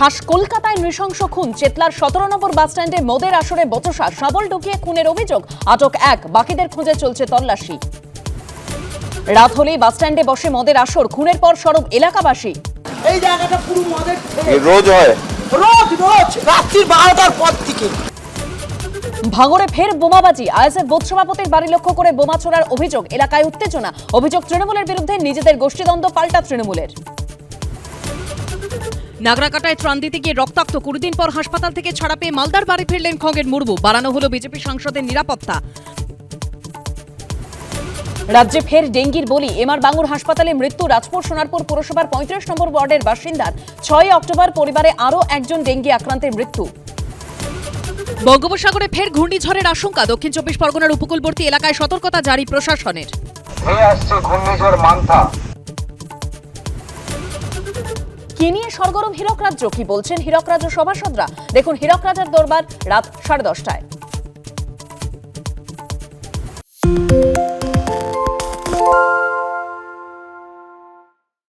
খাস কলকাতায় নৃশংস খুন, চেতলার 17 নম্বর বাসস্ট্যান্ডে মদের আসরে বচসা, শাবল ঢুকিয়ে খুনের অভিযোগ, আটক এক, বাকিদের খোঁজে চলছে তল্লাশি। রাত হলেই বাসস্ট্যান্ডে বসে মদের আসর, খুনের পর সরব এলাকাবাসী। এই জায়গাটা পুরো মদের রোজ হয়, রোজ রাত্রি 12টার পর থেকে। ভাঙড়ে ফের বোমাবাজি, আইএসএফ বুথ সভাপতির বাড়ি লক্ষ্য করে বোমা ছোড়ার অভিযোগ, এলাকায় উত্তেজনা। অভিযোগ তৃণমূলের বিরুদ্ধে, নিজেদের গোষ্ঠীদ্বন্দ্ব পাল্টা তৃণমূলের। নাগরাকাটায় ত্রাণ দিতে গিয়ে রক্তাক্ত, 20 দিন পর হাসপাতাল থেকে ছাড়া পেয়ে মালদার বাড়ি ফিরলেন খগেন মুর্মু, বাড়ানো হলো বিজেপি সাংসদের নিরাপত্তা। রাজ্যে ফের ডেঙ্গির বলি, এমআর বাঙ্গুর হাসপাতালে মৃত্যু, রাজপুর সোনারপুর পুরসভার 35 নম্বর ওয়ার্ডের বাসিন্দার। 6 অক্টোবর পরিবারে আরও একজন ডেঙ্গি আক্রান্তের মৃত্যু। বঙ্গোপসাগরে ফের ঘূর্ণিঝড়ের আশঙ্কা, দক্ষিণ 24 পরগনার উপকূলবর্তী এলাকায় সতর্কতা জারি প্রশাসনের। ধেয়ে আসছে ঘূর্ণিঝড় মান্থা। কি নিয়ে সরগরম হীরক রাজ্য, কি বলছেন হীরক রাজ্য সভাসদরা? দেখুন হীরক রাজার দরবার রাত 10:30টায়।